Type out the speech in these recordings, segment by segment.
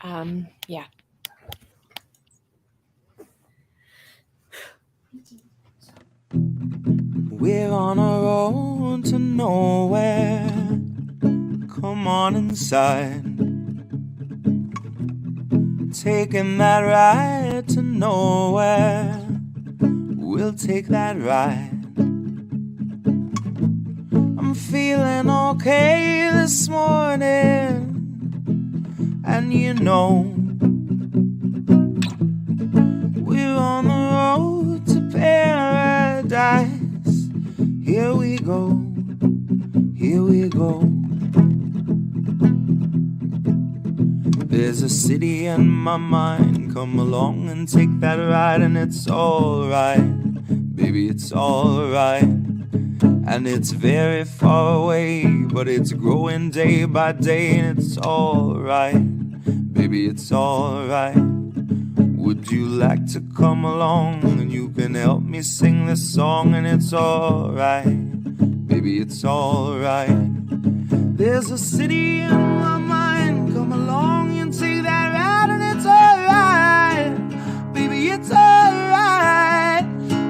Yeah. We're on a road to nowhere. Come on inside. Taking that ride to nowhere. We'll take that ride. I'm feeling okay this morning. And you know, we're on the road to paradise. Here we go, here we go. There's a city in my mind. Come along and take that ride, and it's alright, baby, it's alright. And it's very far away, but it's growing day by day, and it's alright, baby, it's alright. Would you like to come along, and you can help me sing this song, and it's alright, baby, it's alright. There's a city in my mind. Come along and take that ride, and it's alright, baby, it's alright.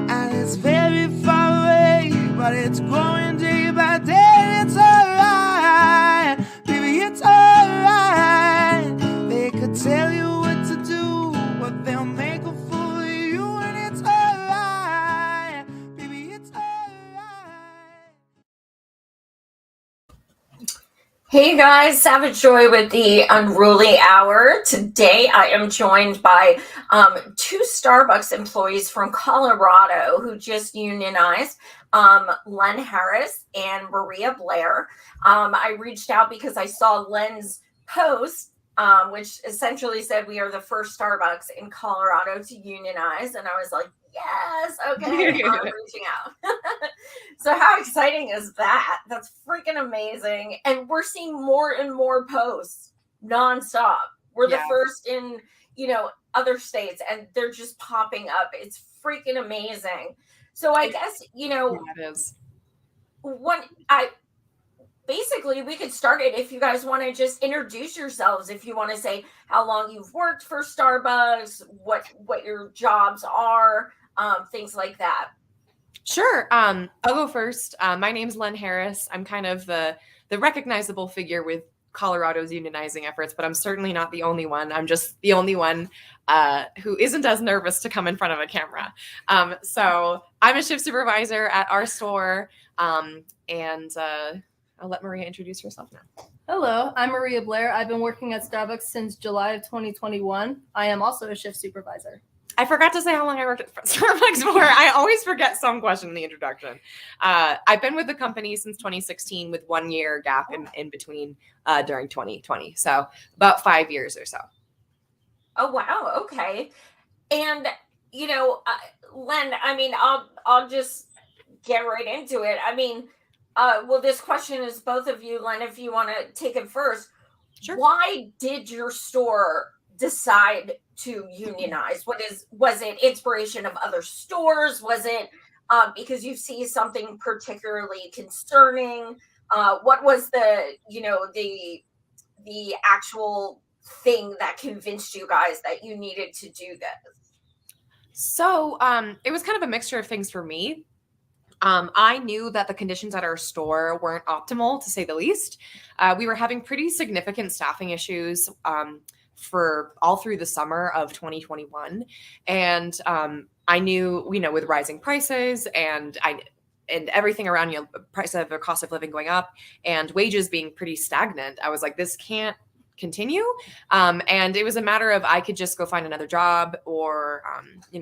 And it's very far away, but it's growing day by day, and it's alright, baby, it's alright. They could tell you what to do, but they'll make a fool of you, and it's alright, baby, it's alright. Hey guys, Savage Joy with the Unruly Hour. Today I am joined by two Starbucks employees from Colorado who just unionized, Len Harris and Maria Blair. I reached out because I saw Len's post, which essentially said we are the first Starbucks in Colorado to unionize, and I was like, yes, okay, I'm reaching out. So how exciting is that? That's freaking amazing. And we're seeing more and more posts nonstop. We're the first in, other states, and they're just popping up. It's freaking amazing. So I guess, It is. Basically, we could start it if you guys want to just introduce yourselves. If you want to say how long you've worked for Starbucks, what your jobs are, things like that. Sure. I'll go first. My name's Len Harris. I'm kind of the recognizable figure with Colorado's unionizing efforts, but I'm certainly not the only one. I'm just the only one who isn't as nervous to come in front of a camera. So I'm a shift supervisor at our store, and I'll let Maria introduce herself now. Hello, I'm Maria Blair. I've been working at Starbucks since July of 2021. I am also a shift supervisor. I forgot to say how long I worked at Starbucks for. I always forget some question in the introduction. I've been with the company since 2016 with 1 year gap in between during 2020. So about 5 years or so. Oh, wow. Okay. And, Len, I'll just get right into it. Well, this question is both of you. Len, if you want to take it first. Sure. Why did your store decide to unionize? Was it inspiration of other stores? Was it because you see something particularly concerning? What was the actual thing that convinced you guys that you needed to do this? So it was kind of a mixture of things for me. I knew that the conditions at our store weren't optimal, to say the least. We were having pretty significant staffing issues for all through the summer of 2021. And I knew, with rising prices and everything around, price of the cost of living going up and wages being pretty stagnant, I was like, this can't continue. And it was a matter of, I could just go find another job, or,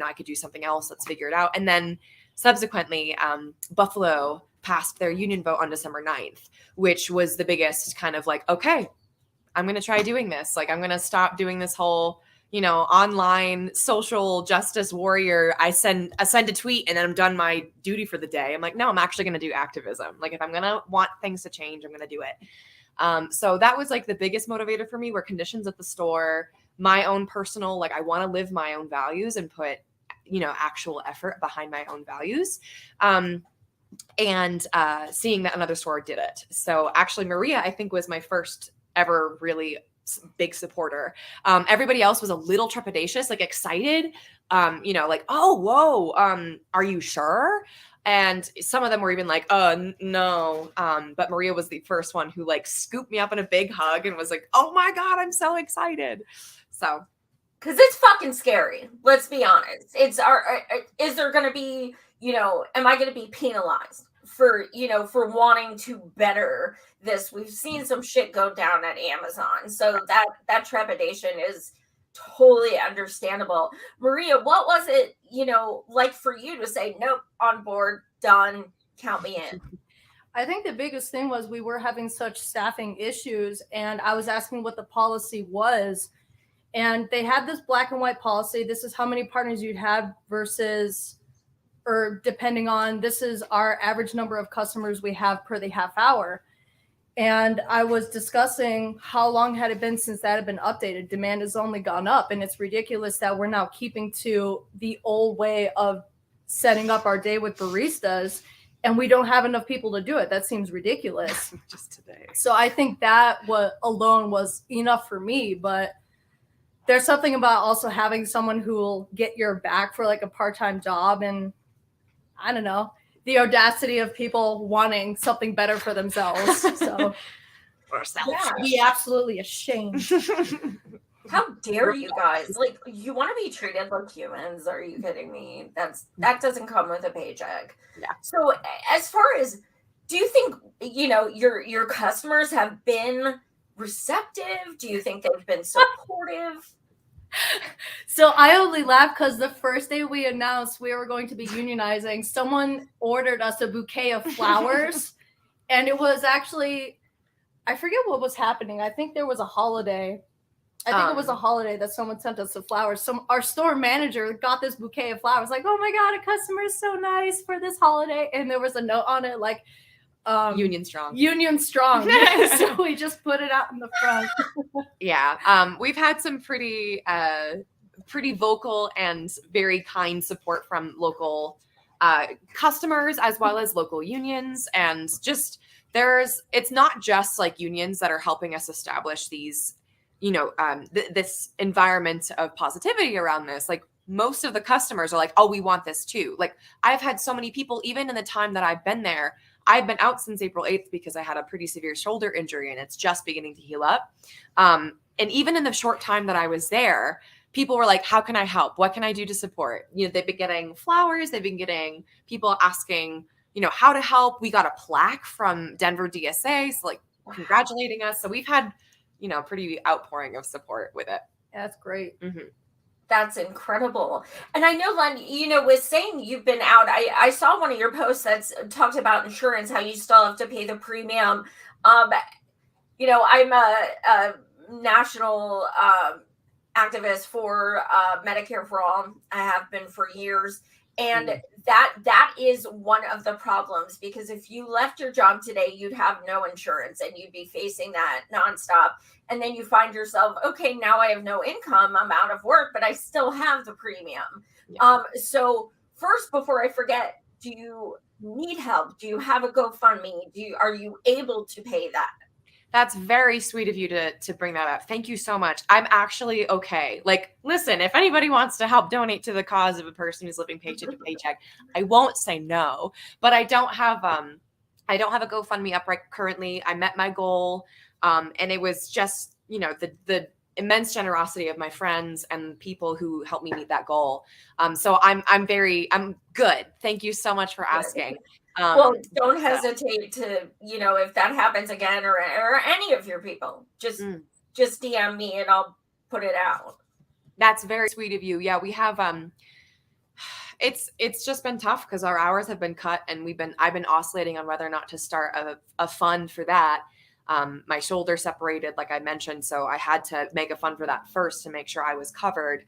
I could do something else. Let's figure it out. And then subsequently, Buffalo passed their union vote on December 9th, which was the biggest kind of like, okay, I'm going to try doing this. Like, I'm going to stop doing this whole, online social justice warrior. I send a tweet and then I'm done my duty for the day. I'm like, no, I'm actually going to do activism. Like, if I'm going to want things to change, I'm going to do it. So that was like the biggest motivator for me, were conditions at the store, my own personal, like, I want to live my own values and put, actual effort behind my own values. And seeing that another store did it. So actually, Maria, I think, was my first ever really big supporter. Everybody else was a little trepidatious, like excited, like, oh, whoa, are you sure? And some of them were even like, no. But Maria was the first one who like scooped me up in a big hug and was like, oh my God, I'm so excited. So. Because it's fucking scary. Let's be honest. Is there going to be, am I going to be penalized for wanting to better this? We've seen some shit go down at Amazon. So that trepidation is totally understandable. Maria, what was it, like for you to say, nope, on board, done, count me in? I think the biggest thing was we were having such staffing issues, and I was asking what the policy was. And they had this black and white policy. This is how many partners you'd have versus, or depending on, this is our average number of customers we have per the half hour. And I was discussing how long had it been since that had been updated. Demand has only gone up, and it's ridiculous that we're now keeping to the old way of setting up our day with baristas, and we don't have enough people to do it. That seems ridiculous. Just today. So I think that alone was enough for me, but there's something about also having someone who will get your back for like a part-time job, and I don't know, the audacity of people wanting something better for themselves. So be absolutely ashamed. How dare you guys? Like, you want to be treated like humans? Are you kidding me? That doesn't come with a paycheck. Yeah. So as far as, do you think, your customers have been receptive? Do you think they've been supportive? So I only laugh because the first day we announced we were going to be unionizing, someone ordered us a bouquet of flowers, and it was actually, I forget what was happening. I think there was a holiday. I think it was a holiday that someone sent us the flowers. Our store manager got this bouquet of flowers, like, oh my God, a customer is so nice for this holiday. And there was a note on it like, Union strong. So we just put it out in the front. Yeah. We've had some pretty vocal and very kind support from local customers as well as local unions. And just it's not just like unions that are helping us establish these, this environment of positivity around this. Like, most of the customers are like, oh, we want this too. Like, I've had so many people, even in the time that I've been there, I've been out since April 8th because I had a pretty severe shoulder injury and it's just beginning to heal up. And even in the short time that I was there, people were like, how can I help? What can I do to support? They've been getting flowers. They've been getting people asking, how to help. We got a plaque from Denver DSA, so like congratulating us. So we've had, pretty outpouring of support with it. Yeah, that's great. Mm-hmm. That's incredible. And I know, Len, with saying you've been out, I saw one of your posts that's talked about insurance, how you still have to pay the premium. I'm a national activist for Medicare for All. I have been for years. And that is one of the problems, because if you left your job today, you'd have no insurance and you'd be facing that nonstop. And then you find yourself, okay, now I have no income. I'm out of work, but I still have the premium. Yeah. So first, before I forget, do you need help? Do you have a GoFundMe? Are you able to pay that? That's very sweet of you to bring that up. Thank you so much. I'm actually okay. Like, listen, if anybody wants to help donate to the cause of a person who's living paycheck to paycheck, I won't say no. But I don't have a GoFundMe up right currently. I met my goal, and it was just the immense generosity of my friends and people who helped me meet that goal. So I'm good. Thank you so much for asking. Well, don't hesitate to, if that happens again or any of your people, just DM me and I'll put it out. That's very sweet of you. Yeah, we have, it's just been tough because our hours have been cut and I've been oscillating on whether or not to start a fund for that. My shoulder separated, like I mentioned, so I had to make a fund for that first to make sure I was covered.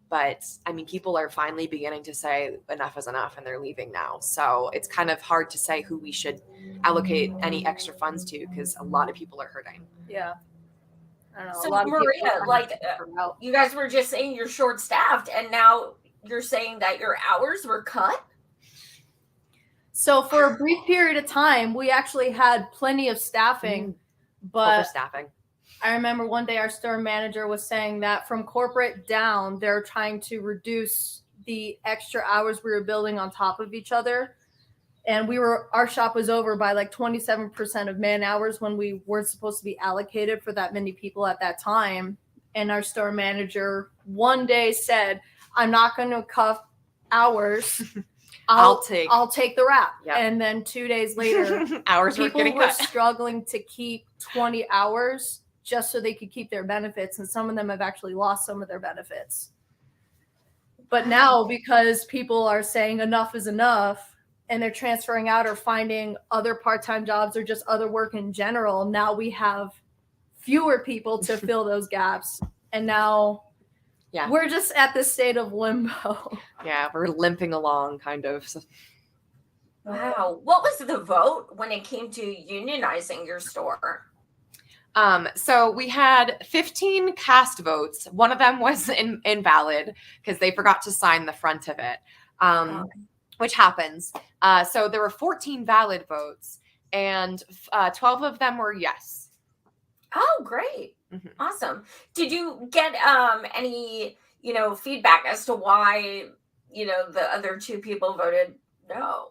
But I mean, people are finally beginning to say enough is enough and they're leaving now. So it's kind of hard to say who we should allocate any extra funds to because a lot of people are hurting. Yeah. I don't know. So Maria, you guys were just saying you're short staffed and now you're saying that your hours were cut? So for a brief period of time, we actually had plenty of staffing, but overstaffing. I remember one day our store manager was saying that from corporate down, they're trying to reduce the extra hours we were building on top of each other. And our shop was over by like 27% of man hours when we weren't supposed to be allocated for that many people at that time. And our store manager one day said, I'm not going to cuff hours. I'll take the rap. Yep. And then 2 days later, people were struggling to keep 20 hours just so they could keep their benefits. And some of them have actually lost some of their benefits. But now, because people are saying enough is enough and they're transferring out or finding other part-time jobs or just other work in general, now we have fewer people to fill those gaps. And now we're just at this state of limbo. Yeah, we're limping along, kind of. Wow. What was the vote when it came to unionizing your store? So we had 15 cast votes. One of them was invalid because they forgot to sign the front of it, which happens. So there were 14 valid votes, and 12 of them were yes. Oh, great. Mm-hmm. Awesome. Did you get any, feedback as to why, the other two people voted no?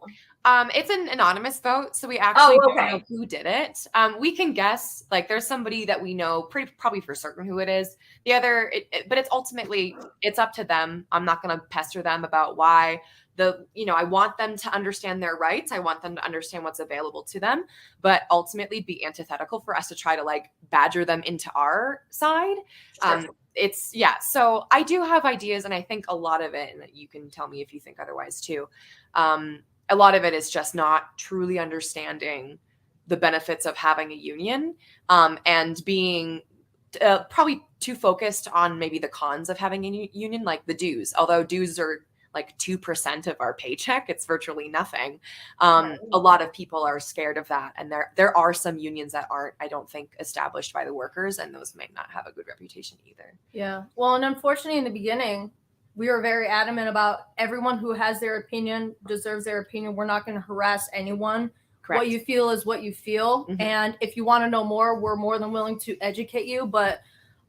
It's an anonymous vote, so we actually don't know who did it. We can guess, like there's somebody that we know probably for certain who it is. The other, but it's ultimately, it's up to them. I'm not going to pester them about why. I want them to understand their rights. I want them to understand what's available to them, but ultimately be antithetical for us to try to like badger them into our side. Sure. So I do have ideas, and I think a lot of it, and you can tell me if you think otherwise too. A lot of it is just not truly understanding the benefits of having a union, and being probably too focused on maybe the cons of having a union, like the dues, although dues are like 2% of our paycheck. It's virtually nothing. A lot of people are scared of that. And there are some unions that aren't, I don't think, established by the workers, and those may not have a good reputation either. Yeah. Well, and unfortunately in the beginning, we were very adamant about everyone who has their opinion deserves their opinion. We're not going to harass anyone. Correct. What you feel is what you feel. Mm-hmm. And if you want to know more, we're more than willing to educate you. But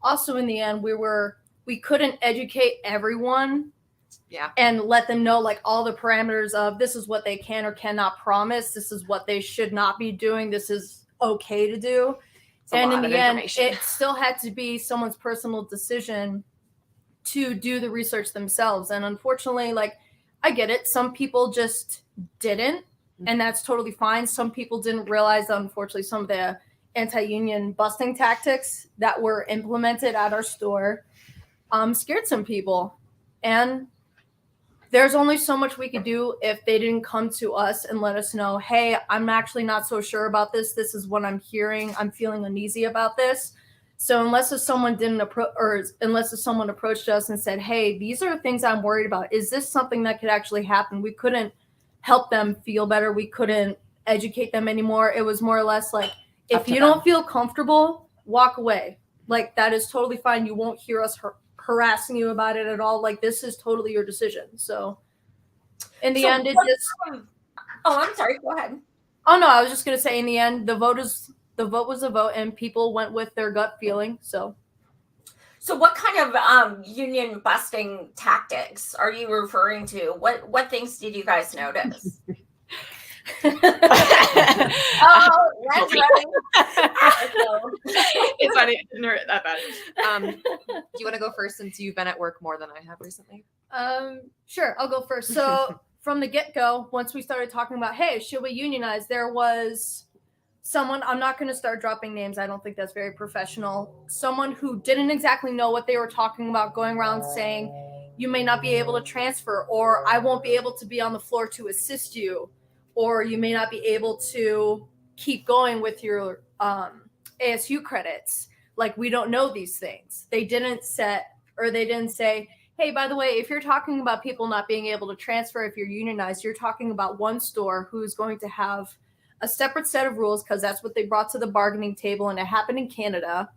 also in the end, we couldn't educate everyone. Yeah. And let them know like all the parameters of this is what they can or cannot promise. This is what they should not be doing. This is okay to do. And in the end, it still had to be someone's personal decision to do the research themselves. And unfortunately, like, I get it. Some people just didn't, and that's totally fine. Some people didn't realize that, unfortunately, some of the anti-union busting tactics that were implemented at our store scared some people. And there's only so much we could do if they didn't come to us and let us know, hey, I'm actually not so sure about this. This is what I'm hearing. I'm feeling uneasy about this. So unless someone approached us and said, hey, these are things I'm worried about. Is this something that could actually happen? We couldn't help them feel better. We couldn't educate them anymore. It was more or less like, if you don't feel comfortable, walk away. Like, that is totally fine. You won't hear us harassing you about it at all. Like, this is totally your decision. So in the end, it just... Oh, I'm sorry. Go ahead. Oh, no, I was just going to say, in the end, the vote was a vote, and people went with their gut feeling. So what kind of union busting tactics are you referring to? What things did you guys notice? It's funny. It didn't hurt that bad. Do you want to go first, since you've been at work more than I have recently? Sure, I'll go first. So from the get-go, once we started talking about, hey, should we unionize, there was someone, I'm not going to start dropping names. I don't think that's very professional. Someone who didn't exactly know what they were talking about, going around saying, you may not be able to transfer, or I won't be able to be on the floor to assist you, or you may not be able to keep going with your ASU credits. Like, we don't know these things. They didn't say, hey, by the way, if you're talking about people not being able to transfer if you're unionized, you're talking about one store who's going to have a separate set of rules, because that's what they brought to the bargaining table, and it happened in Canada.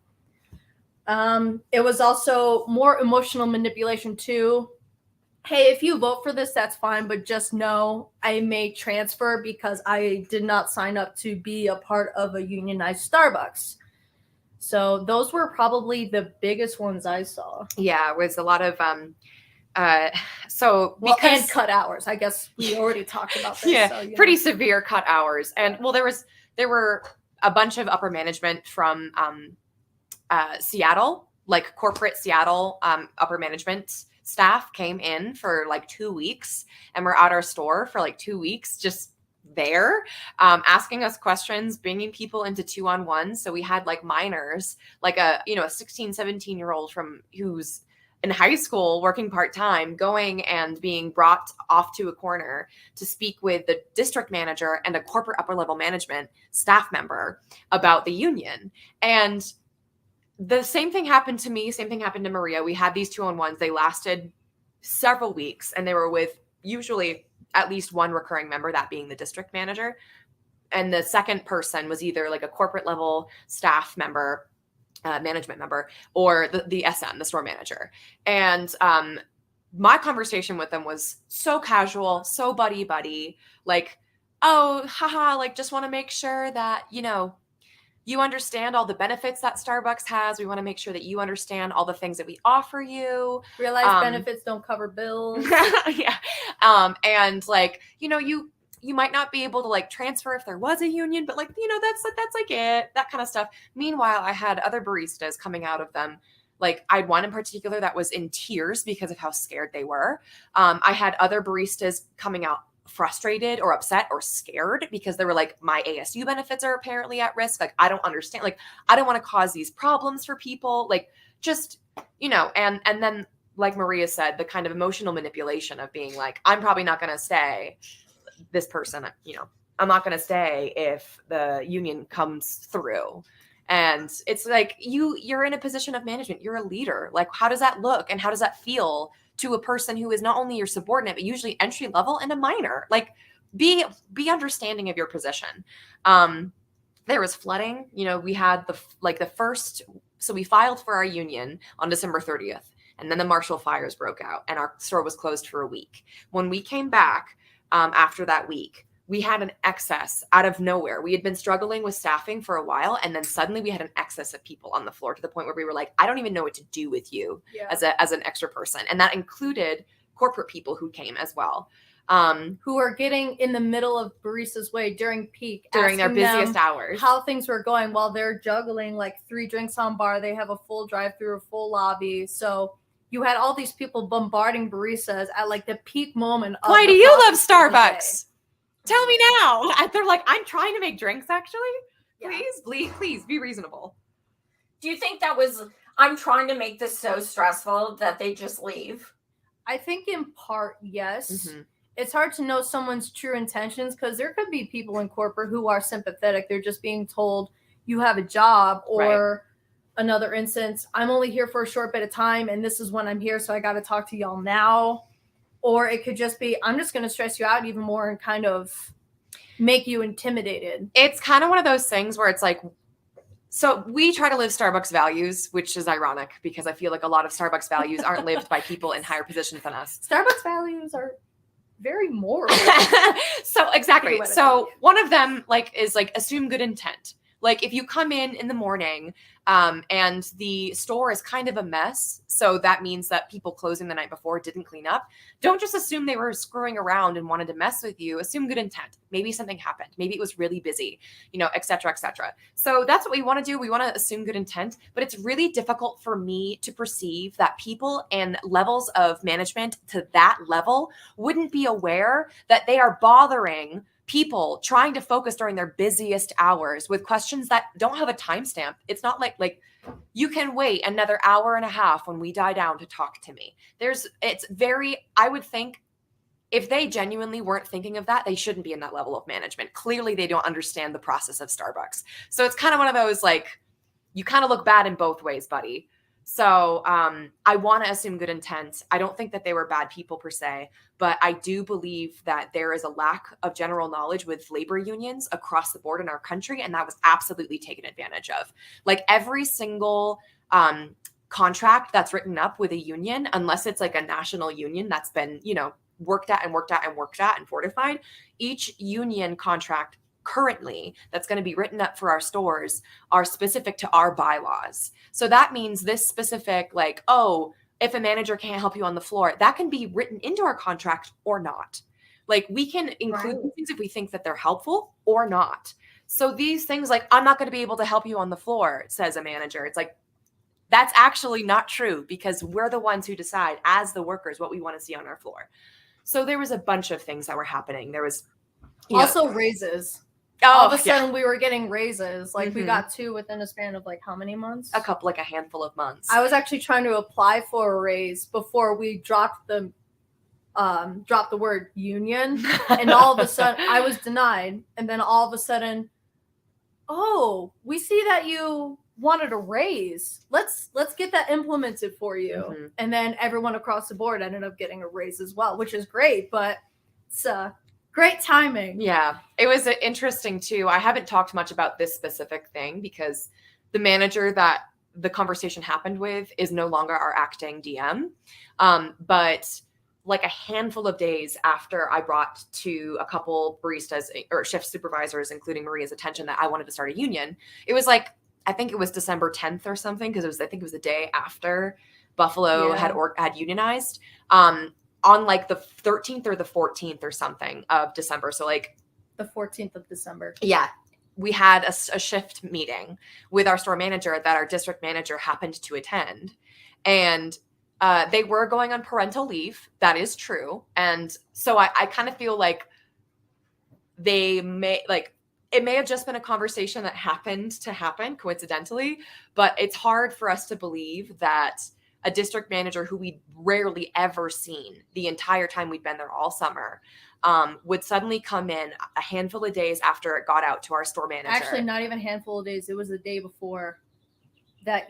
It was also more emotional manipulation too. Hey, if you vote for this, that's fine, but just know I may transfer because I did not sign up to be a part of a unionized Starbucks. So those were probably the biggest ones I saw. Yeah, it was a lot of and cut hours. I guess we already talked about this. Yeah, so, pretty severe cut hours. And well, there were a bunch of upper management from Seattle, like corporate Seattle upper management staff came in for like 2 weeks and were at our store for like 2 weeks, just there, asking us questions, bringing people into 2-on-1. So we had like minors, like a 16, 17-year-old who's in high school working part-time, going and being brought off to a corner to speak with the district manager and a corporate upper level management staff member about the union. And the same thing happened to me. Same thing happened to Maria. We had these 2-on-1s. They lasted several weeks, and they were with usually at least one recurring member, that being the district manager. And the second person was either like a corporate level staff member, management member, or the SM, the store manager. And my conversation with them was so casual, so buddy, like, oh, haha, like just want to make sure that, you understand all the benefits that Starbucks has. We want to make sure that you understand all the things that we offer you. Realize benefits don't cover bills. Yeah. And like, you might not be able to like transfer if there was a union, but like, that's like it, that kind of stuff. Meanwhile, I had other baristas coming out of them. Like I had one in particular that was in tears because of how scared they were. I had other baristas coming out frustrated or upset or scared because they were like, my ASU benefits are apparently at risk. Like, I don't understand. Like, I don't want to cause these problems for people. Like, just, and then like Maria said, the kind of emotional manipulation of being like, I'm probably not going to stay. This person, I'm not going to stay if the union comes through. And it's like, you're in a position of management. You're a leader. Like, how does that look? And how does that feel to a person who is not only your subordinate, but usually entry level and a minor? Like, be understanding of your position. There was flooding. We had so we filed for our union on December 30th, and then the Marshall fires broke out and our store was closed for a week. When we came back after that week, we had an excess out of nowhere. We had been struggling with staffing for a while, and then suddenly we had an excess of people on the floor to the point where we were like, I don't even know what to do with you as an extra person. And that included corporate people who came as well. Who are getting in the middle of Barista's Way during peak. During their busiest hours. How things were going while they're juggling like 3 drinks on bar. They have a full drive-through, a full lobby. So you had all these people bombarding baristas at like the peak moment. Why do you love Starbucks? Tell me now. They're like, I'm trying to make drinks, actually. Please be reasonable. Do you think that was, I'm trying to make this so stressful that they just leave? I think in part, yes. Mm-hmm. It's hard to know someone's true intentions because there could be people in corporate who are sympathetic. They're just being told you have a job, or another instance, I'm only here for a short bit of time and this is when I'm here, so I got to talk to y'all now. Or it could just be, I'm just going to stress you out even more and kind of make you intimidated. It's kind of one of those things where it's like, so we try to live Starbucks values, which is ironic because I feel like a lot of Starbucks values aren't lived by people in higher positions than us. Starbucks values are very moral. So exactly. So one of them is assume good intent. Like if you come in the morning and the store is kind of a mess, so that means that people closing the night before didn't clean up, don't just assume they were screwing around and wanted to mess with you. Assume good intent. Maybe something happened. Maybe it was really busy, et cetera, et cetera. So that's what we want to do. We want to assume good intent, but it's really difficult for me to perceive that people and levels of management to that level wouldn't be aware that they are bothering people trying to focus during their busiest hours with questions that don't have a timestamp. It's not like you can wait another hour and a half when we die down to talk to me. I would think if they genuinely weren't thinking of that, they shouldn't be in that level of management. Clearly they don't understand the process of Starbucks. So it's kind of one of those, like, you kind of look bad in both ways, buddy. So I want to assume good intent. I don't think that they were bad people per se, but I do believe that there is a lack of general knowledge with labor unions across the board in our country, and that was absolutely taken advantage of. Like every single contract that's written up with a union, unless it's like a national union that's been, worked at and fortified, each union contract currently that's going to be written up for our stores are specific to our bylaws. So that means this specific, like, oh, if a manager can't help you on the floor, that can be written into our contract or not. Like, we can include Right. things if we think that they're helpful or not. So these things like, I'm not going to be able to help you on the floor, says a manager. It's like, that's actually not true, because we're the ones who decide as the workers what we want to see on our floor. So there was a bunch of things that were happening. There was Also raises. All of a sudden we were getting raises. Like we got 2 within a span of like how many months? a handful of months. I was actually trying to apply for a raise before we dropped the word union, and all of a sudden I was denied. And then all of a sudden, oh, we see that you wanted a raise. Let's get that implemented for you. And then everyone across the board ended up getting a raise as well, which is great. But it's great timing. Yeah, it was interesting too. I haven't talked much about this specific thing because the manager that the conversation happened with is no longer our acting DM. But like a handful of days after I brought to a couple baristas or shift supervisors, including Maria's attention, that I wanted to start a union, it was like, I think it was December 10th or something, because I think it was the day after Buffalo had unionized. On like the 13th or the 14th or something of December. So like the 14th of December. Yeah. We had a shift meeting with our store manager that our district manager happened to attend. And they were going on parental leave. That is true. And so I kind of feel like it may have just been a conversation that happened to happen coincidentally, but it's hard for us to believe that a district manager who we'd rarely ever seen the entire time we'd been there all summer would suddenly come in a handful of days after it got out to our store manager. Actually, not even a handful of days. It was the day before that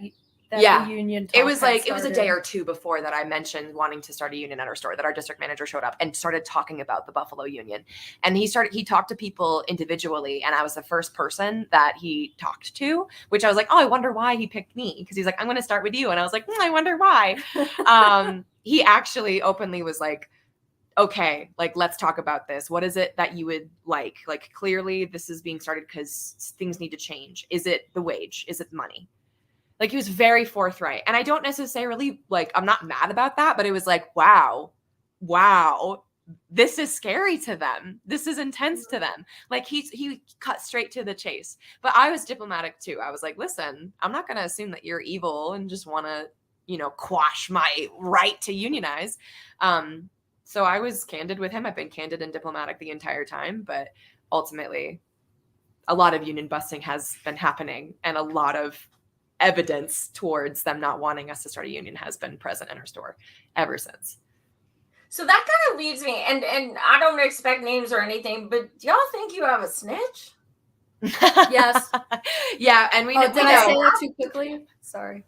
the union talk it was like started. It was a day or 2 before that I mentioned wanting to start a union at our store, that our district manager showed up and started talking about the Buffalo Union. And he talked to people individually, and I was the first person that he talked to, which I was like, oh, I wonder why he picked me, because he's like, I'm going to start with you. And I was like, I wonder why. He actually openly was like, okay, like, let's talk about this. What is it that you would like? Like, clearly this is being started because things need to change. Is it the wage? Is it money? Like, he was very forthright. And I don't necessarily, like, I'm not mad about that, but it was like, wow, this is scary to them. This is intense to them. Like, he cut straight to the chase. But I was diplomatic too. I was like, listen, I'm not going to assume that you're evil and just want to, quash my right to unionize. So I was candid with him. I've been candid and diplomatic the entire time, but ultimately a lot of union busting has been happening, and a lot of evidence towards them not wanting us to start a union has been present in our store ever since. So that kind of leads me, and I don't expect names or anything, but do y'all think you have a snitch? Yes. Yeah, and we did I say that too quickly? Sorry.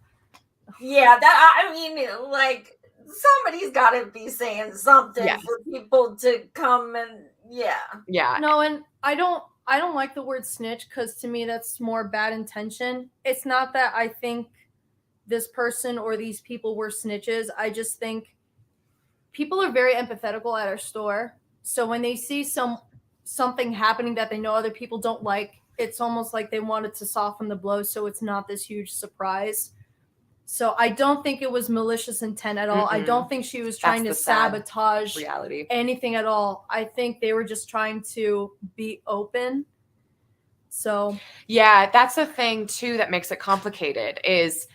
Yeah, I mean, like, somebody's got to be saying something for people to come and yeah. No, and I don't like the word snitch, because to me that's more bad intention. It's not that I think this person or these people were snitches. I just think people are very empathetical at our store. So when they see something happening that they know other people don't like, it's almost like they wanted to soften the blow so it's not this huge surprise. So I don't think it was malicious intent at all. I don't think she was trying to sabotage reality, anything at all. I think they were just trying to be open. So yeah, that's the thing too that makes it complicated. Is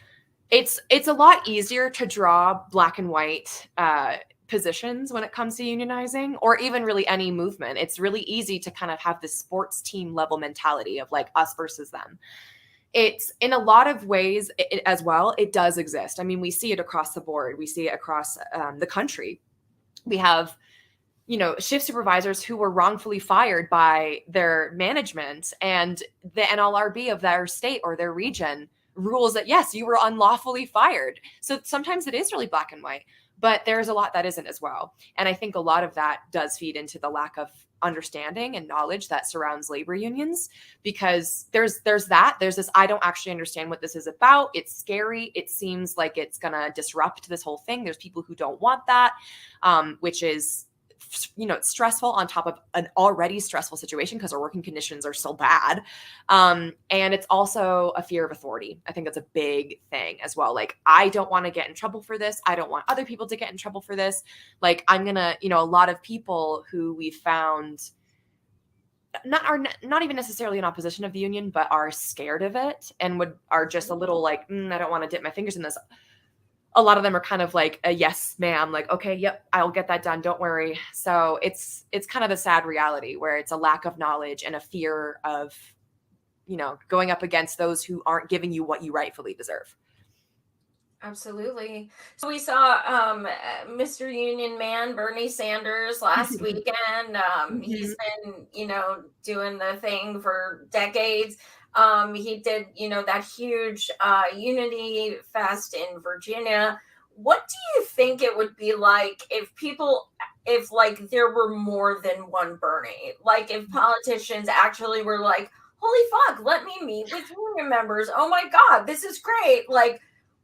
it's a lot easier to draw black and white positions when it comes to unionizing, or even really any movement. It's really easy to kind of have this sports team level mentality of like us versus them. It's in a lot of ways as well, it does exist. I mean, we see it across the board. We see it across the country. We have, shift supervisors who were wrongfully fired by their management, and the NLRB of their state or their region rules that, yes, you were unlawfully fired. So sometimes it is really black and white, but there's a lot that isn't as well. And I think a lot of that does feed into the lack of understanding and knowledge that surrounds labor unions, because there's this, I don't actually understand what this is about. It's scary. It seems like it's going to disrupt this whole thing. There's people who don't want that, which is stressful on top of an already stressful situation because our working conditions are so bad. And it's also a fear of authority. I think that's a big thing as well. Like, I don't want to get in trouble for this. I don't want other people to get in trouble for this. Like, I'm going to, a lot of people who we found not even necessarily in opposition of the union, but are scared of it and are just a little like, I don't want to dip my fingers in this. A lot of them are kind of like a yes, ma'am, like, okay, yep, I'll get that done. Don't worry. So it's kind of a sad reality where it's a lack of knowledge and a fear of, going up against those who aren't giving you what you rightfully deserve. Absolutely. So we saw Mr. Union Man, Bernie Sanders, last weekend. He's been, doing the thing for decades. He did, that huge Unity Fest in Virginia. What do you think it would be like if there were more than one Bernie? Like if politicians actually were like, holy fuck, let me meet with union members. Oh my God, this is great. Like,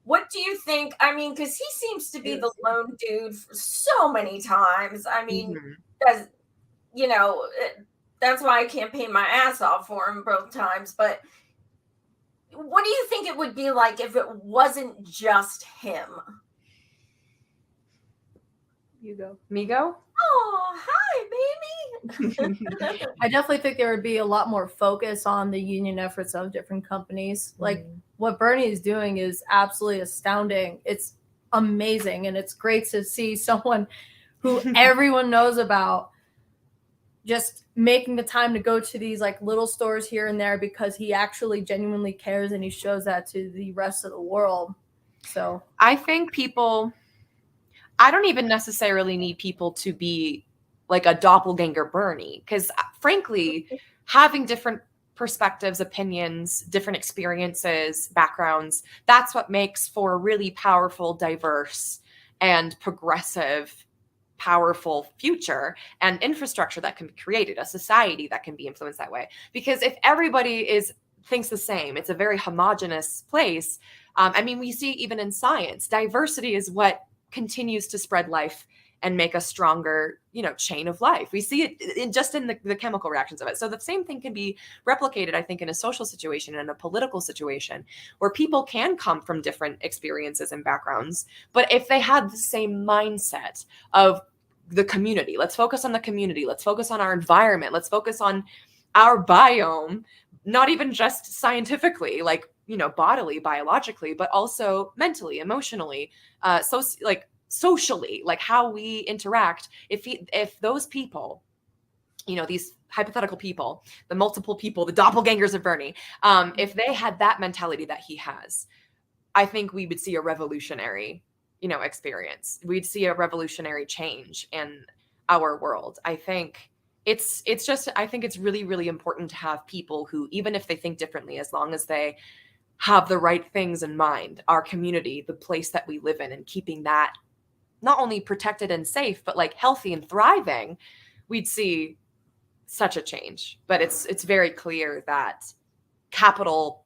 what do you think? I mean, because he seems to be the lone dude for so many times. I mean, that's why I campaigned my ass off for him both times. But what do you think it would be like if it wasn't just him? You go. Me go? Oh, hi, baby. I definitely think there would be a lot more focus on the union efforts of different companies. Like what Bernie is doing is absolutely astounding. It's amazing. And it's great to see someone who everyone knows about just making the time to go to these like little stores here and there because he actually genuinely cares and he shows that to the rest of the world. So I think I don't even necessarily need people to be like a doppelganger Bernie, because frankly, having different perspectives, opinions, different experiences, backgrounds, that's what makes for a really powerful, diverse, and progressive, powerful future and infrastructure that can be created, a society that can be influenced that way. Because if everybody thinks the same, it's a very homogenous place. We see even in science, diversity is what continues to spread life and make a stronger, chain of life. We see it just in the chemical reactions of it. So the same thing can be replicated, I think, in a social situation and a political situation where people can come from different experiences and backgrounds. But if they had the same mindset of the community, let's focus on the community, let's focus on our environment, let's focus on our biome, not even just scientifically, like, bodily, biologically, but also mentally, emotionally, socially, like how we interact. If those people, these hypothetical people, the multiple people, the doppelgangers of Bernie, if they had that mentality that he has, I think we would see a revolutionary, experience. We'd see a revolutionary change in our world. I think I think it's really, really important to have people who, even if they think differently, as long as they have the right things in mind, our community, the place that we live in, and keeping that not only protected and safe, but like healthy and thriving, we'd see such a change. But it's very clear that capital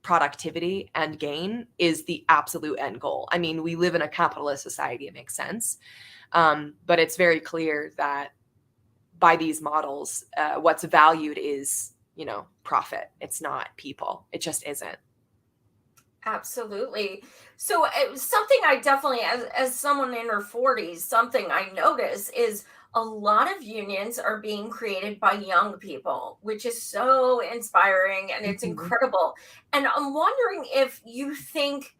productivity and gain is the absolute end goal. I mean, we live in a capitalist society, it makes sense. But it's very clear that by these models, what's valued is, profit. It's not people. It just isn't. Absolutely. So something I definitely, as someone in her 40s, something I notice is a lot of unions are being created by young people, which is so inspiring and it's incredible. And I'm wondering if you think,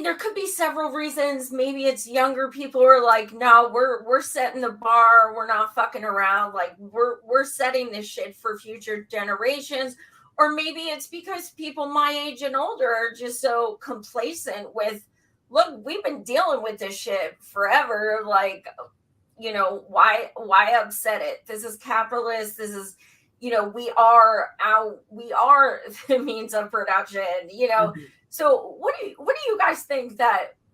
there could be several reasons. Maybe it's younger people who are like, no, we're setting the bar. We're not fucking around. Like we're setting this shit for future generations. Or maybe it's because people my age and older are just so complacent with, look, we've been dealing with this shit forever. Like, why upset it? This is capitalist. This is, we are the means of production, So what do you guys think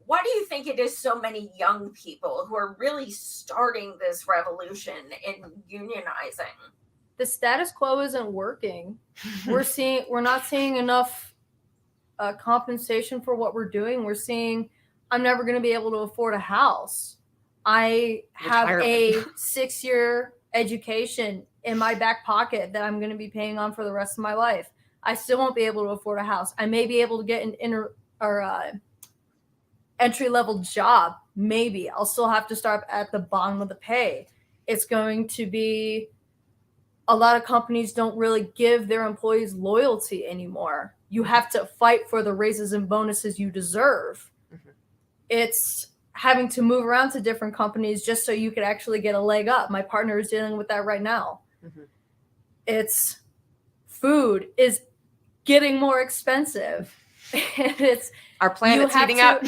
why do you think it is so many young people who are really starting this revolution in unionizing? The status quo isn't working. We're not seeing enough compensation for what we're doing. We're seeing, I'm never going to be able to afford a house. I have a Retirement. 6-year education in my back pocket that I'm going to be paying on for the rest of my life. I still won't be able to afford a house. I may be able to get an entry-level job. Maybe I'll still have to start at the bottom of the pay. It's going to be, a lot of companies don't really give their employees loyalty anymore. You have to fight for the raises and bonuses you deserve. Mhm. It's having to move around to different companies just so you could actually get a leg up. My partner is dealing with that right now. Mhm. It's food is getting more expensive. And it's Our planet's heating up.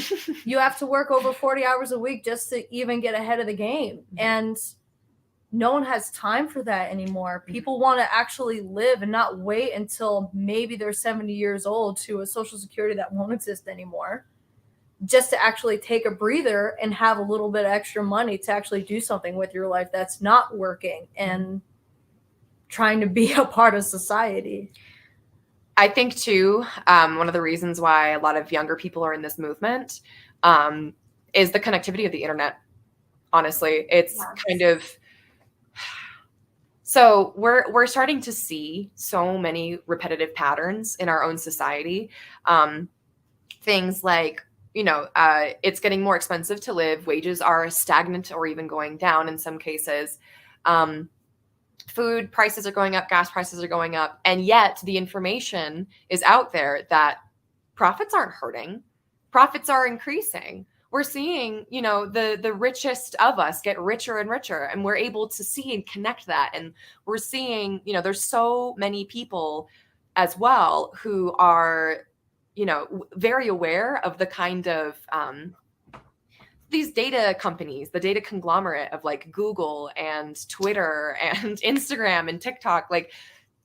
you have to work over 40 hours a week just to even get ahead of the game. And no one has time for that anymore. People want to actually live and not wait until maybe they're 70 years old to a Social Security that won't exist anymore, just to actually take a breather and have a little bit of extra money to actually do something with your life that's not working and trying to be a part of society. I think too, one of the reasons why a lot of younger people are in this movement is the connectivity of the internet. Honestly, it's kind of, so we're starting to see so many repetitive patterns in our own society. Things like, it's getting more expensive to live. Wages are stagnant or even going down in some cases. Food prices are going up, gas prices are going up, and yet the information is out there that profits aren't hurting, profits are increasing. We're seeing, the richest of us get richer and richer, and we're able to see and connect that. And we're seeing, there's so many people as well who are, very aware of the kind of these data companies, the data conglomerate of like Google and Twitter and Instagram and TikTok. Like,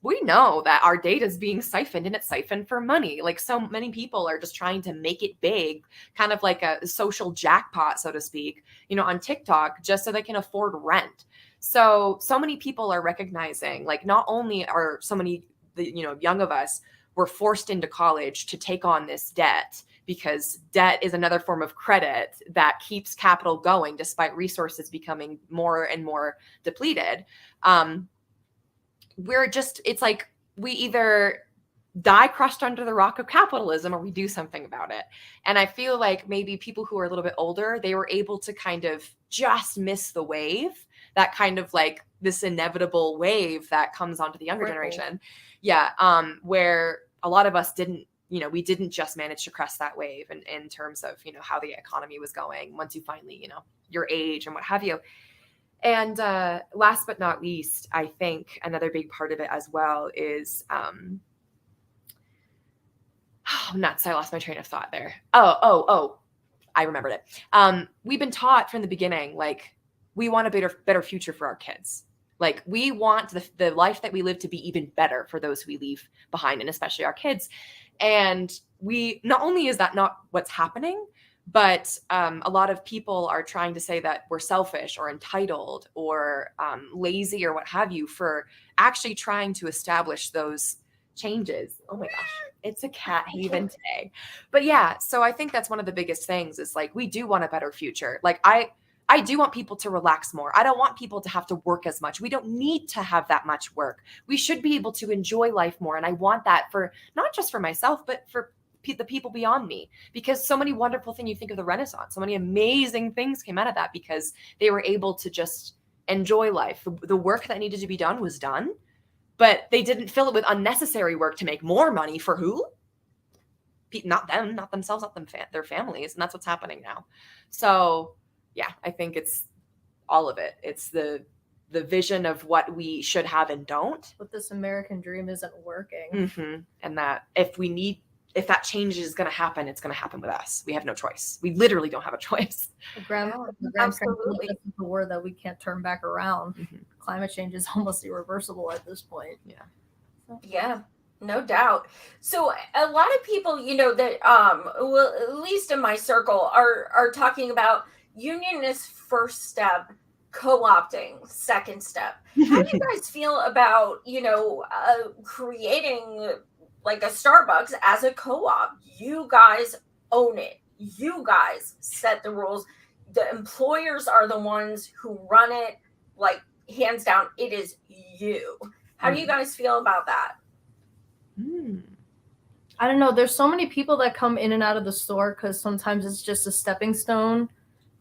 we know that our data is being siphoned, and it's siphoned for money. Like, so many people are just trying to make it big, kind of like a social jackpot, so to speak, on TikTok, just so they can afford rent. So many people are recognizing, like, not only are so many, young of us were forced into college to take on this debt, because debt is another form of credit that keeps capital going despite resources becoming more and more depleted. It's like we either die crushed under the rock of capitalism or we do something about it. And I feel like maybe people who are a little bit older, they were able to kind of just miss the wave, that kind of like this inevitable wave that comes onto the younger generation. Yeah. Where a lot of us didn't, we didn't just manage to crest that wave in terms of, how the economy was going once you finally, your age and what have you. And last but not least, I think another big part of it as well is, nuts, I lost my train of thought there. Oh, I remembered it. We've been taught from the beginning, like, we want a better future for our kids. Like, we want the life that we live to be even better for those who we leave behind, and especially our kids. And not only is that not what's happening, but a lot of people are trying to say that we're selfish or entitled or lazy or what have you for actually trying to establish those changes. Oh my gosh, it's a cat haven today. But yeah, so I think that's one of the biggest things is like, we do want a better future. Like, I do want people to relax more. I don't want people to have to work as much. We don't need to have that much work. We should be able to enjoy life more. And I want that for not just for myself, but for the people beyond me, because so many wonderful things. You think of the Renaissance, so many amazing things came out of that because they were able to just enjoy life. The work that needed to be done was done, but they didn't fill it with unnecessary work to make more money for who? Not them, not themselves, not them, their families. And that's what's happening now. So yeah, I think it's all of it. It's the vision of what we should have and don't. But this American dream isn't working. Mm-hmm. And that if that change is going to happen, it's going to happen with us. We have no choice. We literally don't have a choice. Absolutely. Is the word that we can't turn back around. Mm-hmm. Climate change is almost irreversible at this point. Yeah. Yeah. No doubt. So a lot of people, that well, at least in my circle, are talking about union is first step, co-opting second step. How do you guys feel about creating like a Starbucks as a co-op? You guys own it. You guys set the rules. the employers are the ones who run it, like hands down, it is you. How do you guys feel about that? I don't know. There's so many people that come in and out of the store because sometimes it's just a stepping stone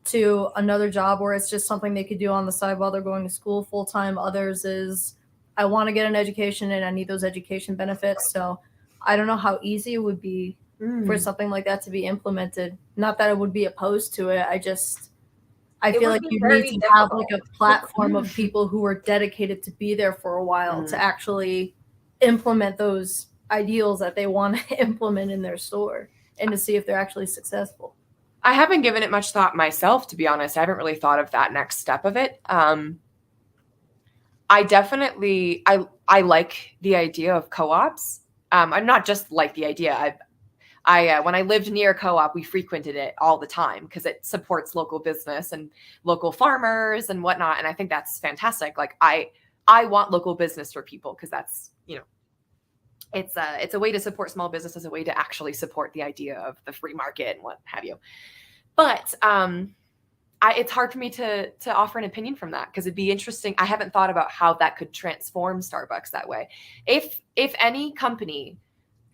to another job, where it's just something they could do on the side while they're going to school full time. Others is, I want to get an education and I need those education benefits. So I don't know how easy it would be for something like that to be implemented. Not that I would be opposed to it. I feel like you need to have like a platform of people who are dedicated to be there for a while to actually implement those ideals that they want to implement in their store, and to see if they're actually successful. I haven't given it much thought myself, to be honest. I haven't really thought of that next step of it. I definitely, I like the idea of co-ops. I'm not just like the idea. When I lived near a co-op, we frequented it all the time because it supports local business and local farmers and whatnot. And I think that's fantastic. Like I want local business for people because that's, you know, it's a way to support small business, as a way to actually support the idea of the free market and what have you. But it's hard for me to offer an opinion from that, because it'd be interesting. I haven't thought about how that could transform Starbucks that way. If any company,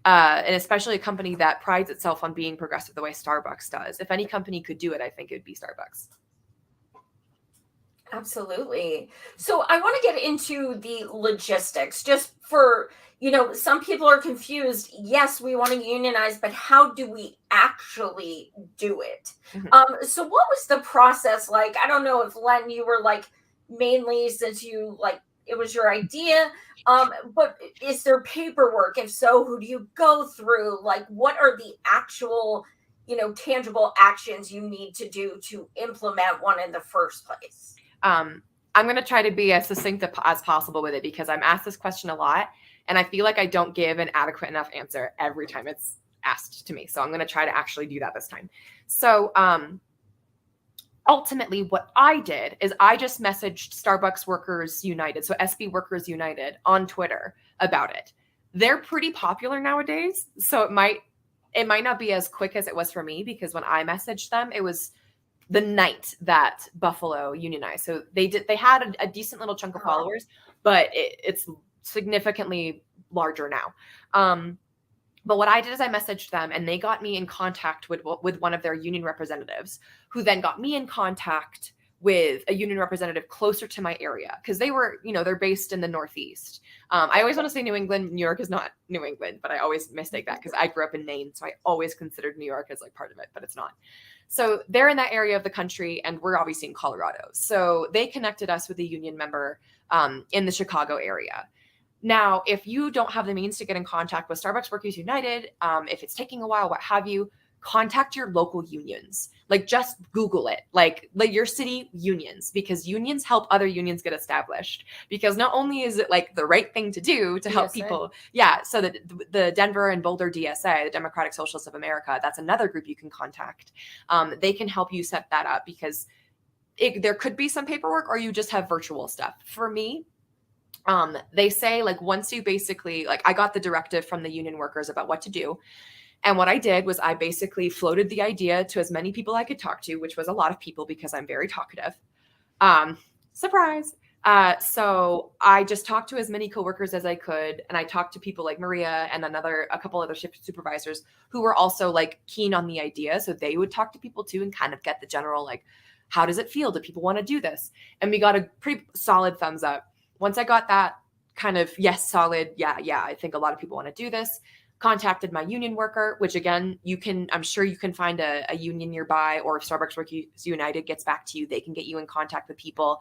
and especially a company that prides itself on being progressive the way Starbucks does, if any company could do it, I think it would be Starbucks. Absolutely. So I want to get into the logistics, just for, some people are confused. Yes, we want to unionize, but how do we actually do it? So what was the process like? I don't know if, Len, you were like, mainly since you like, it was your idea, but is there paperwork? If so, who do you go through? Like, what are the actual, tangible actions you need to do to implement one in the first place? I'm going to try to be as succinct as possible with it, because I'm asked this question a lot, and I feel like I don't give an adequate enough answer every time it's asked to me. So I'm going to try to actually do that this time. So ultimately, what I did is I just messaged Starbucks Workers United, so SB Workers United, on Twitter about it. They're pretty popular nowadays, so it might not be as quick as it was for me, because when I messaged them, it was the night that Buffalo unionized. So they had a decent little chunk of followers, but it's significantly larger now. But what I did is I messaged them, and they got me in contact with one of their union representatives, who then got me in contact with a union representative closer to my area, because they were, they're based in the Northeast. I always want to say New England. New York is not New England, but I always mistake that because I grew up in Maine. So I always considered New York as like part of it, but it's not. So they're in that area of the country, and we're obviously in Colorado. So they connected us with a union member in the Chicago area. Now, if you don't have the means to get in contact with Starbucks Workers United, if it's taking a while, what have you, contact your local unions. Like, just Google it, like your city unions, because unions help other unions get established. Because not only is it like the right thing to do to help people. Yeah. So the Denver and Boulder DSA, the Democratic Socialists of America, that's another group you can contact. They can help you set that up, because there could be some paperwork, or you just have virtual stuff. For me, they say, like, once you basically, like, I got the directive from the union workers about what to do. And what I did was I basically floated the idea to as many people I could talk to, which was a lot of people, because I'm very talkative. Surprise. So I just talked to as many coworkers as I could. And I talked to people like Maria and a couple other shift supervisors who were also like keen on the idea. So they would talk to people too, and kind of get the general, like, how does it feel? Do people want to do this? And we got a pretty solid thumbs up. Once I got that kind of, yes, solid, yeah, I think a lot of people want to do this, contacted my union worker, which again, I'm sure you can find a union nearby, or if Starbucks Workers United gets back to you, they can get you in contact with people.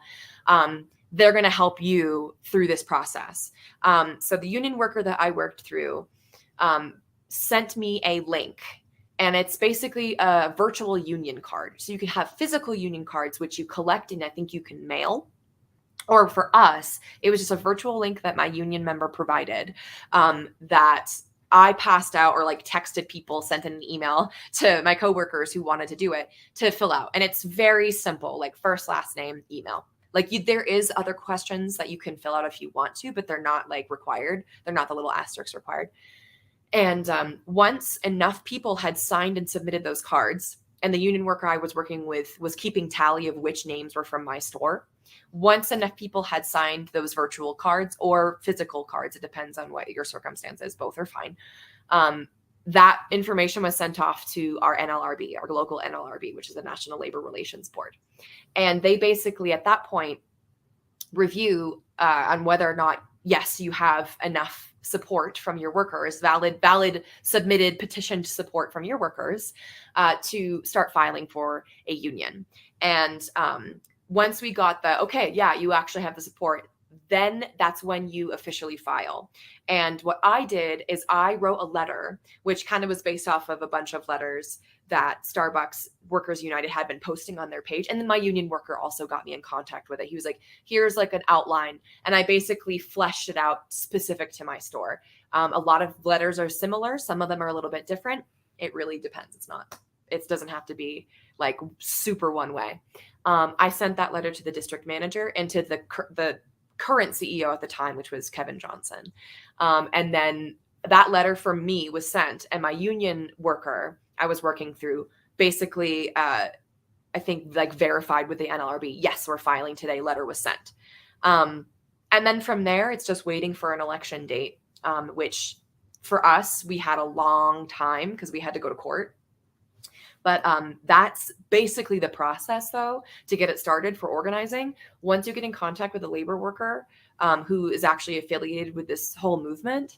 They're going to help you through this process. So the union worker that I worked through sent me a link, and it's basically a virtual union card. So you can have physical union cards, which you collect and I think you can mail. Or for us, it was just a virtual link that my union member provided that I passed out, or like texted people, sent an email to my coworkers who wanted to do it, to fill out. And it's very simple, like first, last name, email. Like there is other questions that you can fill out if you want to, but they're not like required. They're not the little asterisks required. And once enough people had signed and submitted those cards, and the union worker I was working with was keeping tally of which names were from my store. Once enough people had signed those virtual cards or physical cards, it depends on what your circumstances, both are fine. That information was sent off to our NLRB, our local NLRB, which is the National Labor Relations Board. And they basically at that point review on whether or not, yes, you have enough support from your workers, valid submitted petitioned support from your workers to start filing for a union. And once we got okay, yeah, you actually have the support, then that's when you officially file. And what I did is I wrote a letter, which kind of was based off of a bunch of letters that Starbucks Workers United had been posting on their page. And then my union worker also got me in contact with it. He was like, here's like an outline. And I basically fleshed it out specific to my store. A lot of letters are similar. Some of them are a little bit different. It really depends. It doesn't have to be like super one way. I sent that letter to the district manager and to the current CEO at the time, which was Kevin Johnson. And then that letter from me was sent, and my union worker I was working through basically, I think like verified with the NLRB, yes, we're filing today, letter was sent. And then from there, it's just waiting for an election date, which for us, we had a long time because we had to go to court. But that's basically the process, though, to get it started for organizing. Once you get in contact with a labor worker who is actually affiliated with this whole movement,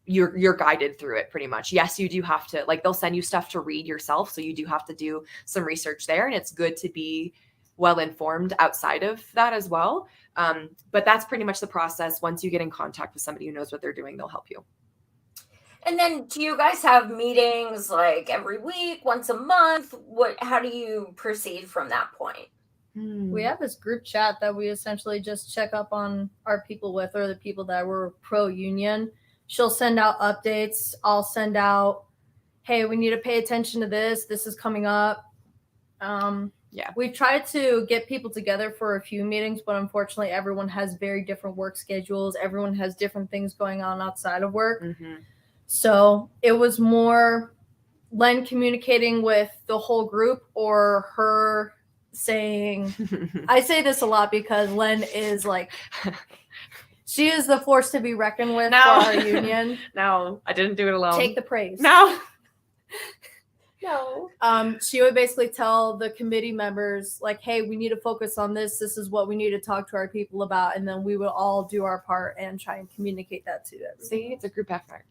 you're guided through it pretty much. Yes, you do have to, like, they'll send you stuff to read yourself, so you do have to do some research there, and it's good to be well informed outside of that as well. But that's pretty much the process. Once you get in contact with somebody who knows what they're doing, they'll help you. And then do you guys have meetings like every week, once a month? How do you proceed from that point? We have this group chat that we essentially just check up on our people with, or the people that were pro-union. She'll send out updates. I'll send out, hey, we need to pay attention to this. This is coming up. Yeah. We've tried to get people together for a few meetings, but unfortunately everyone has very different work schedules. Everyone has different things going on outside of work. Mm-hmm. So it was more Len communicating with the whole group, or her saying, I say this a lot because Len is like, she is the force to be reckoned with for our union. No, I didn't do it alone. Take the praise. No. She would basically tell the committee members, like, hey, we need to focus on this. This is what we need to talk to our people about. And then we would all do our part and try and communicate that to them. See, it's a group effort.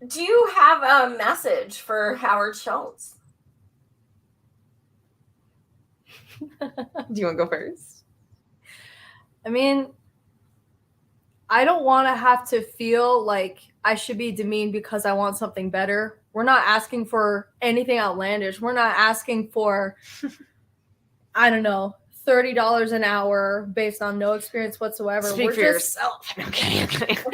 Do you have a message for Howard Schultz? Do you want to go first? I mean, I don't want to have to feel like I should be demeaned because I want something better. We're not asking for anything outlandish. We're not asking for, I don't know, $30 an hour based on no experience whatsoever. Speak for yourself. Okay. If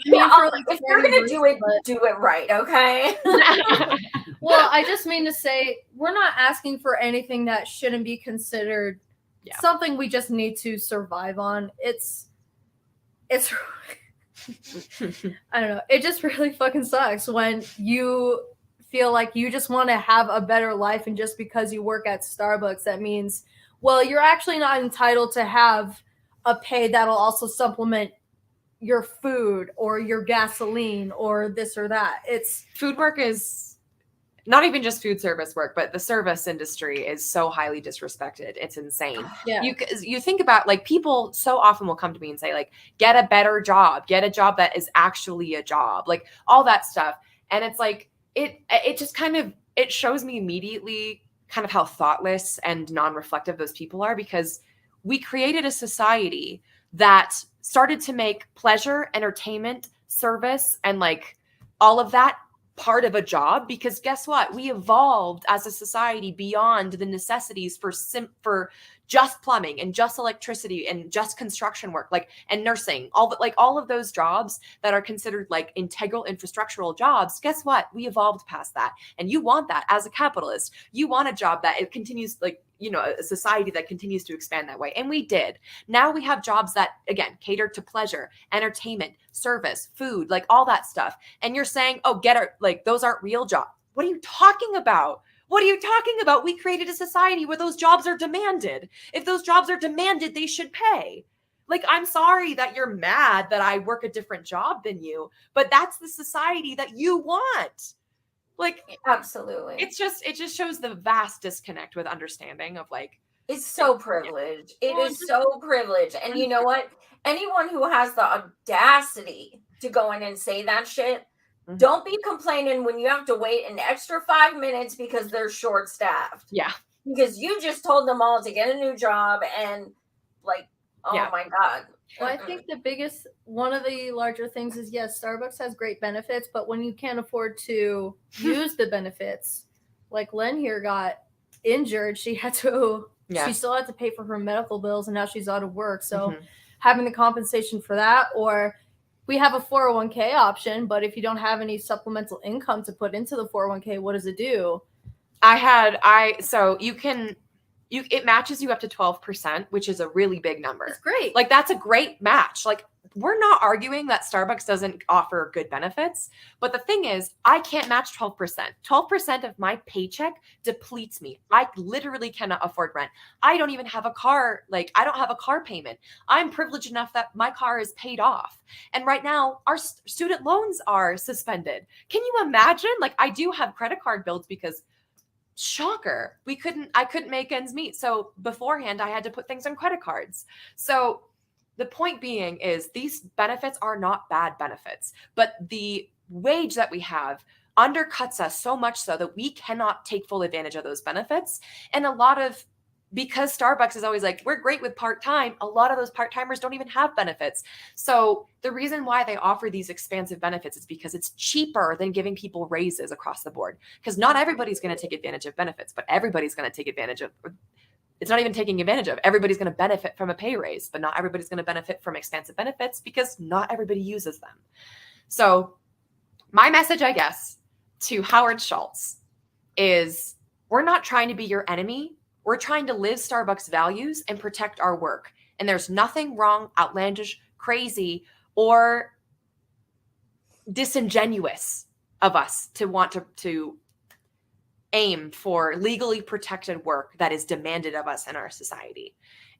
you're gonna do it right, okay? Well, I just mean to say we're not asking for anything that shouldn't be considered something we just need to survive on. It's I don't know. It just really fucking sucks when you feel like you just want to have a better life, and just because you work at Starbucks, that means, well, you're actually not entitled to have a pay that'll also supplement your food or your gasoline or this or that. It's food work is not even just food service work, but the service industry is so highly disrespected. It's insane. Yeah. You think about, like, people so often will come to me and say, like, get a better job, get a job that is actually a job, like all that stuff. And it's like, it just kind of, it shows me immediately kind of how thoughtless and non-reflective those people are, because we created a society that started to make pleasure, entertainment, service, and like all of that part of a job, because guess what? We evolved as a society beyond the necessities for just plumbing and just electricity and just construction work, like, and nursing, all of those jobs that are considered like integral infrastructural jobs. Guess what? We evolved past that. And you want that as a capitalist. You want a job that it continues, like, you know, a society that continues to expand that way. And we did. Now we have jobs that, again, cater to pleasure, entertainment, service, food, like all that stuff. And you're saying, oh, like, those aren't real jobs. What are you talking about? What are you talking about? We created a society where those jobs are demanded. If those jobs are demanded, they should pay. Like, I'm sorry that you're mad that I work a different job than you, but that's the society that you want. Like, absolutely. It just shows the vast disconnect with understanding of, like, it's so privileged. It is so privileged. And you know what? Anyone who has the audacity to go in and say that shit, don't be complaining when you have to wait an extra 5 minutes because they're short-staffed. Yeah. Because you just told them all to get a new job and, like, oh my God. Well, I think one of the larger things is, yes, Starbucks has great benefits, but when you can't afford to use the benefits, like Len here got injured, she still had to pay for her medical bills, and now she's out of work. So having the compensation for that, or we have a 401k option, but if you don't have any supplemental income to put into the 401k, what does it do? It matches you up to 12%, which is a really big number. It's great. Like, that's a great match. Like, we're not arguing that Starbucks doesn't offer good benefits, but the thing is, I can't match 12%. 12% of my paycheck depletes me. I literally cannot afford rent. I don't even have a car. Like, I don't have a car payment. I'm privileged enough that my car is paid off. And right now, our student loans are suspended. Can you imagine? Like, I do have credit card bills because, shocker, I couldn't make ends meet. So beforehand, I had to put things on credit cards. So the point being is, these benefits are not bad benefits, but the wage that we have undercuts us so much so that we cannot take full advantage of those benefits. And because Starbucks is always like, we're great with part-time, a lot of those part-timers don't even have benefits. So the reason why they offer these expansive benefits is because it's cheaper than giving people raises across the board. Because not everybody's going to take advantage of benefits, but everybody's going to take advantage of, it's not even taking advantage of, everybody's going to benefit from a pay raise, but not everybody's going to benefit from expansive benefits because not everybody uses them. So my message, I guess, to Howard Schultz is, we're not trying to be your enemy. We're trying to live Starbucks values and protect our work. And there's nothing wrong, outlandish, crazy, or disingenuous of us to want to aim for legally protected work that is demanded of us in our society.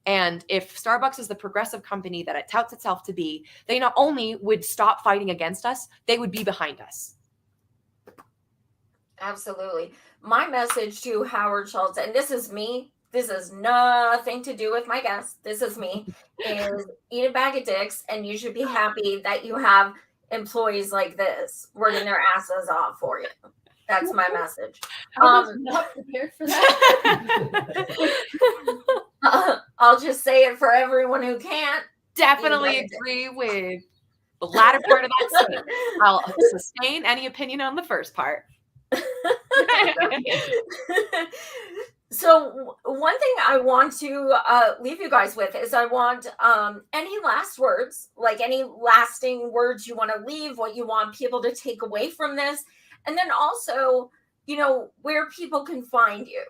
And if Starbucks is the progressive company that it touts itself to be, they not only would stop fighting against us, they would be behind us. Absolutely. My message to Howard Schultz, and this is me, this has nothing to do with my guest, this is me, is eat a bag of dicks, and you should be happy that you have employees like this working their asses off for you. That's my message. I was not prepared for that. I'll just say it for everyone who can't. Definitely agree with the latter part of that statement. I'll sustain any opinion on the first part. So one thing I want to leave you guys with is I want any last words, like any lasting words you want to leave, what you want people to take away from this. And then also, where people can find you.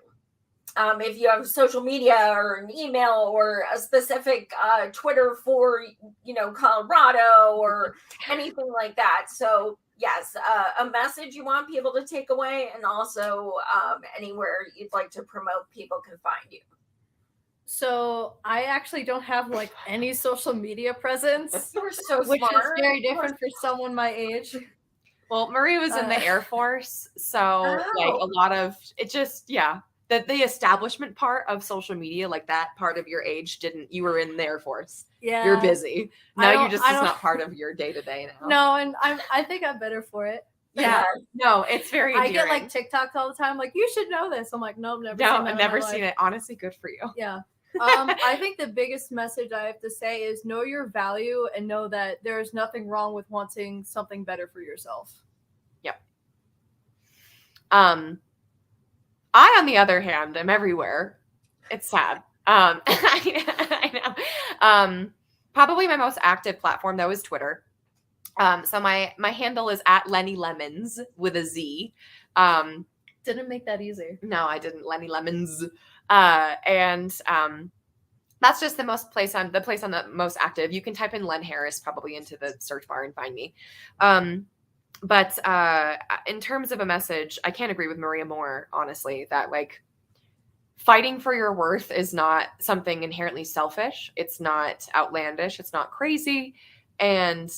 If you have social media or an email or a specific Twitter for, Colorado or anything like that. So yes, a message you want people to take away, and also anywhere you'd like to promote people can find you. So I actually don't have any social media presence. You're so which smart. Is very different for someone my age. Well, Maria was in the Air Force, so a lot of it just, the establishment part of social media, like that part of your age you were in the Air Force. Yeah. You're busy. Now it's not part of your day to day now. No, and I think I'm better for it. Yeah. No, it's very endearing. I get TikToks all the time, you should know this. I'm like, nope, never seen that. I've never seen it. Honestly, good for you. Yeah. I think the biggest message I have to say is know your value and know that there's nothing wrong with wanting something better for yourself. Yep. I, on the other hand, am everywhere. It's sad. I know. Probably my most active platform though is Twitter. So my handle is at Lenny Lemons with a Z. Didn't make that easy. No, I didn't. Lenny Lemons. And that's just the place I'm the most active. You can type in Len Harris probably into the search bar and find me. But in terms of a message, I can't agree with Maria more, honestly, that like fighting for your worth is not something inherently selfish. It's not outlandish. It's not crazy. And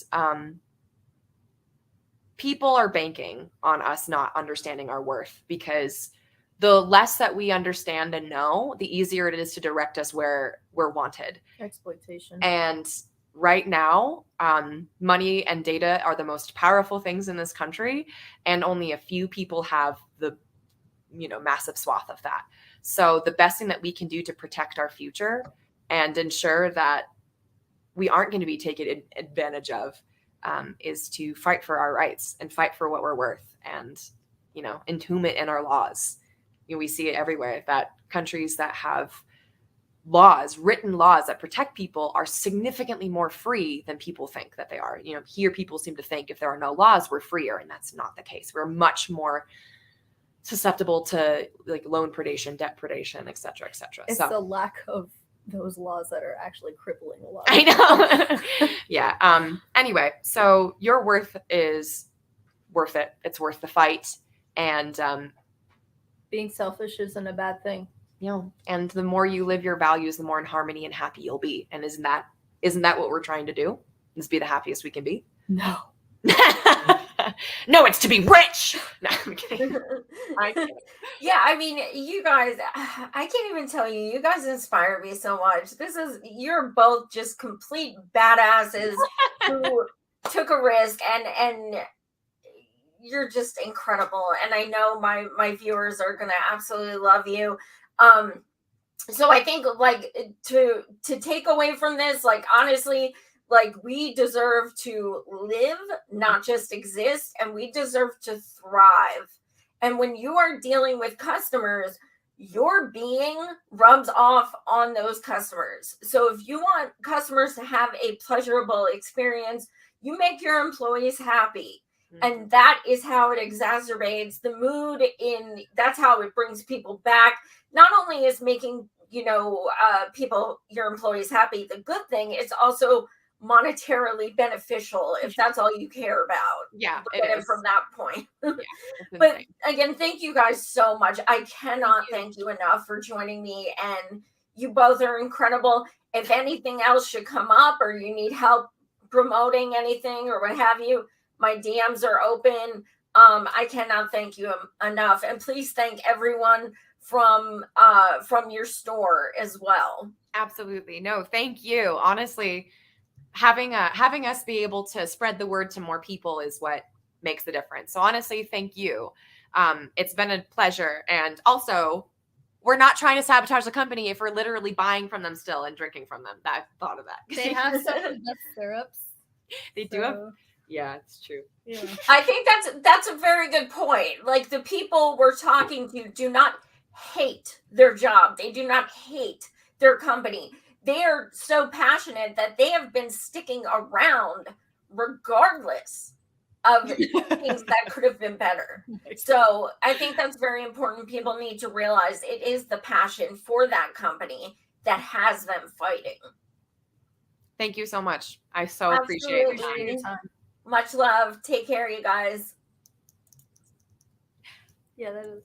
people are banking on us not understanding our worth, because the less that we understand and know, the easier it is to direct us where we're wanted. Exploitation. And right now, money and data are the most powerful things in this country, and only a few people have the, massive swath of that. So the best thing that we can do to protect our future and ensure that we aren't going to be taken advantage of is to fight for our rights and fight for what we're worth, and, entomb it in our laws. We see it everywhere that countries that have written laws that protect people are significantly more free than people think that they are. Here people seem to think if there are no laws, we're freer, and that's not the case. We're much more susceptible to like loan predation, debt predation, et cetera, et cetera. It's the lack of those laws that are actually crippling a lot. I know. Yeah. Anyway, so your worth is worth it. It's worth the fight. And being selfish isn't a bad thing. And the more you live your values, the more in harmony and happy you'll be. And isn't that what we're trying to do? Is be the happiest we can be? No. No, it's to be rich. No, I'm kidding. Yeah, I mean, you guys, I can't even tell you, you guys inspire me so much. You're both just complete badasses who took a risk, and you're just incredible. And I know my viewers are going to absolutely love you. So I think like to take away from this, like, honestly, like, we deserve to live, not just exist, and we deserve to thrive. And when you are dealing with customers, your being rubs off on those customers. So if you want customers to have a pleasurable experience, you make your employees happy. And that is how it exacerbates the mood that's how it brings people back. Not only is making, people, your employees happy, the good thing, it's also monetarily beneficial if that's all you care about. Yeah, it is. From that point. Yeah, but again, thank you guys so much. I cannot thank you enough for joining me, and you both are incredible. If anything else should come up or you need help promoting anything or what have you, my DMs are open. I cannot thank you enough, and please thank everyone from your store as well. Absolutely. No, thank you. Honestly, having us be able to spread the word to more people is what makes the difference. So honestly, thank you. It's been a pleasure. And also, we're not trying to sabotage the company if we're literally buying from them still and drinking from them. I thought of that. They have some of the best syrups. They do have. Yeah, it's true. Yeah. I think that's a very good point. Like, the people we're talking to do not hate their job. They do not hate their company. They are so passionate that they have been sticking around regardless of things that could have been better. So I think that's very important. People need to realize it is the passion for that company that has them fighting. Thank you so much. I so appreciate your time. Much love. Take care, you guys. Yeah, that is.